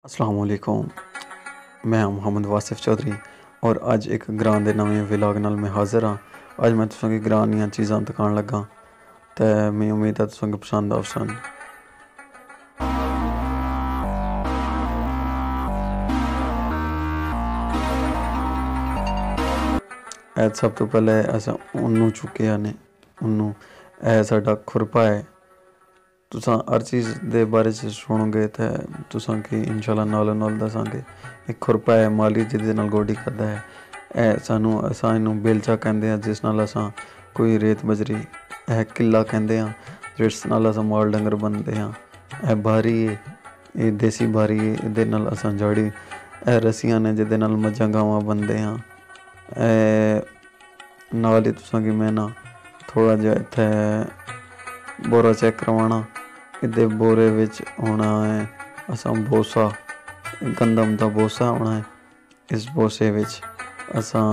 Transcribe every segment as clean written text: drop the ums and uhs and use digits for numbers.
अस्सलाम वालेकुम। मैं मोहम्मद वासिफ चौधरी और अज एक ग्रां दे नवें व्लॉग नाल मैं हाज़र हाँ। अज मैं तुसें गी ग्रां दियां चीज़ां दिखान लगा ते मैं उम्मीद है तुसें गी पसंद आवसन। सब तो पहले अस उन्नू चुके ने उन्नू साडा खुरपा है। तुसां हर चीज़ दे बारे च सुनोगे तो तुसां की इंशाल्लाह नालों नाल दसांगे। एक खुरपा है माली जिहदे नाल गोडी करदा है। सानू असां इनू बेलचा कहंदे आ जिस नाल असां कोई रेत बजरी किला कहंदे आ जिस नाल असां माल डंगर बनदे आ। बारी है ये देसी बारी है इहदे नाल असां झाड़ी रस्सियां ने जिहदे नाल मज्जां गावां बनदे आ। नाल ही तुसां की मैं ना थोड़ा जिहा इत्थे बोरा चेक करवाना। इहदे बोरे विच होना है असां बोसा गंदम दा बोसा होना है। इस बोसे विच असां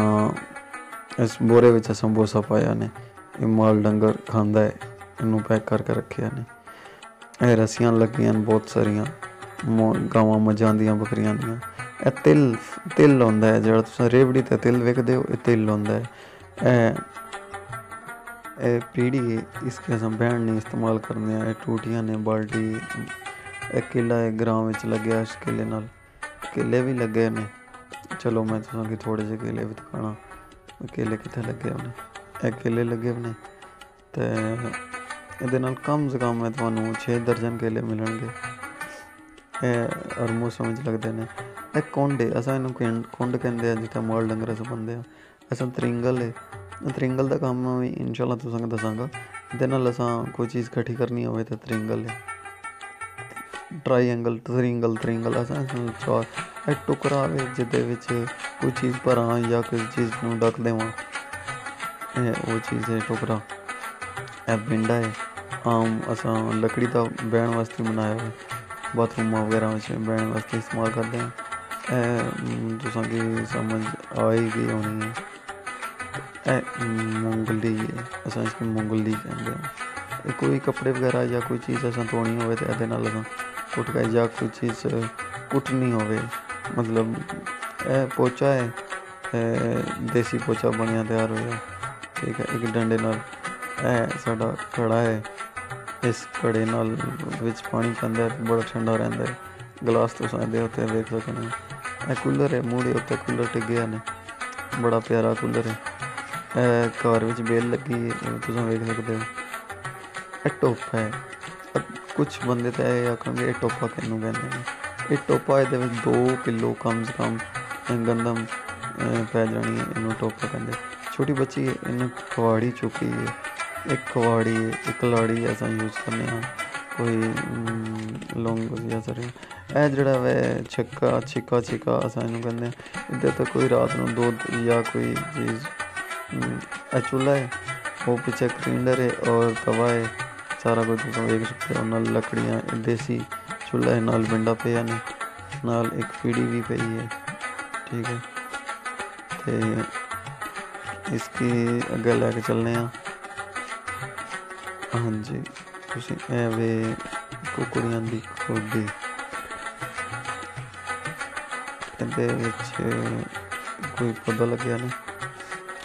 इस बोरे विच असां बोसा पाया ने ये माल डंगर खांदा है। इनू पैक करके रखे ने। रस्सियां लगियां बहुत सारियां गावां मज्जां दियां बकरियां दियां। तिल तिल होंदा है जिहड़ा तुसां रेवड़ी ते तिल वेखदे हो ये तिल होंदा है। पीढ़ी है इसके असां बैण नहीं इस्तेमाल करने। टूटियां ने बाल्टी किला है ग्रां विच लग्या। इस किले नाल केले भी लगे ने। चलो मैं तुसां की थोड़े जे केले भी दिखाना केले कित्थे लगे ने। केले लगे ने ते इहदे नाल कम से कम मैं तुहानू 6 दर्जन केले मिलणगे। हर मौसम विच लगदे ने। कोंडे असां इनू कुंड कहंदे आ जित्थे माल डंगर अस बंदे आ। असां त्रिंगल है त्रिंगल दा कम भी इंशाल्लाह तुसां दसांगा। इहदे नाल असां कोई चीज़ कट्ठी करनी होवे ते त्रिंगल है ट्राईएंगल त्रिंगल असां चार टुकड़ा आवे जिहदे विच कोई चीज़ भरां या कोई चीज़ नूं ढक देवां वो चीज़ है टुकड़ा। बिंडा है आम असां लकड़ी दा बैण वास्ते बनाया है। बाथरूम वगैरह में बैण वास्ते इस्तेमाल करते हैं। तुसां की समझ आई गई होनी है। मुंगली है असां इसकी मुंगली कहंदे आ। कोई कपड़े वगैरह या कोई चीज़ असां धोनी होवे ते इहदे नाल असां कुट के या कोई चीज़ कुटनी होवे मतलब पोचा है देसी पोचा बनिया तैयार होया। ठीक है एक डंडे नाल साडा कड़ा है। इस कड़े नाल विच पानी पैंदा है बड़ा ठंडा रहिंदा है। गिलास तुसां इहदे उत्ते वेख सकदे हो। कूलर है मूहरे उत्ते कूलर टिके ने बड़ा प्यारा कूलर है। घर विच बेल लगी है तुसां वेख सकदे हो। टोप है कुछ बंदे तो यह आखणगे ये टोपा किनू कहंदे ने। ये टोपा इहदे विच 2 किलो कम से कम गंदम पै जानी है इनू टोपा कहंदे। छोटी बच्ची है इनू कवाड़ी चुकी है एक कवाड़ी है एक लाड़ी असां यूज़ करने कोई लौंग या सर जिहड़ा वे छिक्का असां इनू कहंदे इधर तो कोई रात नूं दुध या कोई चीज़ चूल्हा है वो पीछे ग्राइंडर है और तवा है सारा कुछ तुम वेख सकते हो। नाल लकड़ियाँ देसी चूल्हा है नाल बिंडा पिया ने नाल एक पीढ़ी भी पई है। ठीक है तो इसकी अगे लैके चलने हाँ जी तुसीं वे कुकड़ियां दी खोडी इहदे विच कोई पौधा लग्या ने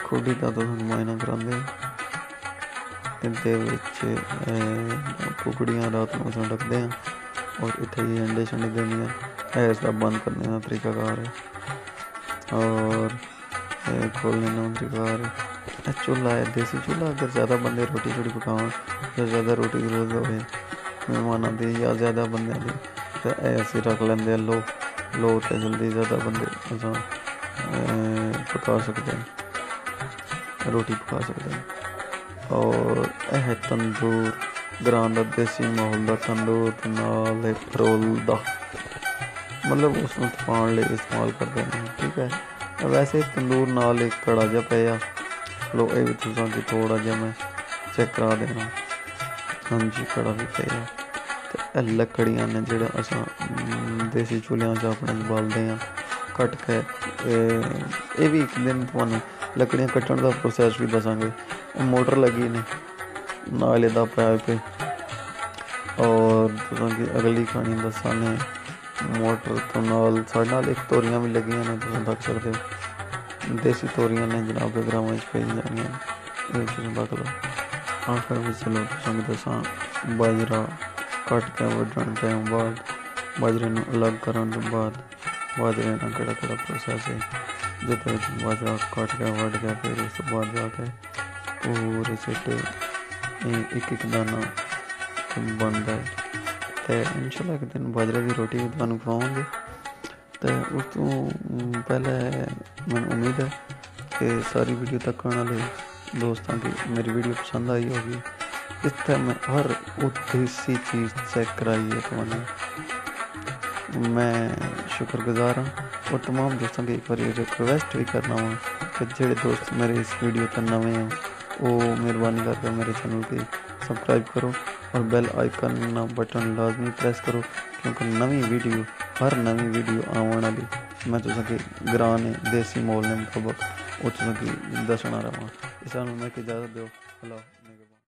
खोडी दा तुहानू मुआयना करांदे। इहदे विच कुकड़ियां रात नूं असां ढकदे और इत्थे ही अंडे शंडे देंदियां। इसका बंद करने का तरीकाकार है और खोलने का तरीकाकार है। चूल्हा है देसी चूल्हा अगर ज़्यादा बंदे रोटी शोटी पकावन या ज़्यादा रोटी की जरूरत होवे मेहमानां दी या ज़्यादा बंदे दी तो असीं रख लैंदे लो तो जल्दी ज़्यादा बंदे असां पका सकते हैं रोटी पका सकते हैं। और यह तंदूर ग्रां दा देसी माहौल दा तंदूर नाल फरोलदा मतलब उसमें तपान लिए इस्तेमाल करते हैं। ठीक है वैसे तंदूर नाल एक कड़ा जा पिया लो ये भी तुसां की थोड़ा जा मैं चेक करा देना। हाँ जी कड़ा भी पिया तो लकड़ियां ने जिहड़ा असां देसी चूल्हियां च अपने बालदे हैं कट के ये भी एक दिन तुहानू लकड़ियां कट्टण दा प्रोसैस भी दसांगे। मोटर लगी ने नाल इहदा पाइप और तुसां की अगली कहानी दस्साने मोटर तो नाल साढ़े नाल एक तोरियां भी लगी ने, तुम देख सकते हो देसी तोरियां ने जनाब के ग्रामां च पेई जानियां, ये तुम देख लो। आखिर में चलो तुम दसा बाजरा कट के वड्डण टाइम बाद बाजरे नूं अलग करन तो बाद बाजरे ना केड़ा प्रोसेस है जिते बाजरा कट के वड के फिर उस बाद जाके पूरे सिटे एक एक दाना बनता है। तो इंशाल्लाह एक दिन बाजरे की रोटी भी तुहानूं खवावांगे। तो उस तो पहले मैंने उम्मीद है कि सारी वीडियो तक आने वाले दोस्तों की मेरी वीडियो पसंद आई होगी। इस तरह मैं हर देसी चीज़ चेक कराई है तो मैं शुक्रगुजार हाँ। और तमाम दोस्तों की एक बार रिक्वेस्ट भी करना वा कि जेडे दोस्त मेरे इस वीडियो पर नवे हैं वो मेहरबानी करके मेरे चैनल की सब्सक्राइब करो और बेल आइकन बटन लाजमी प्रेस करो, क्योंकि हर नवी वीडियो आने वाली मैं तुसें ग्रां ने देसी मोल ने मुताबक वो तुसें दसना रहा। इस मैं इजाज़त दो।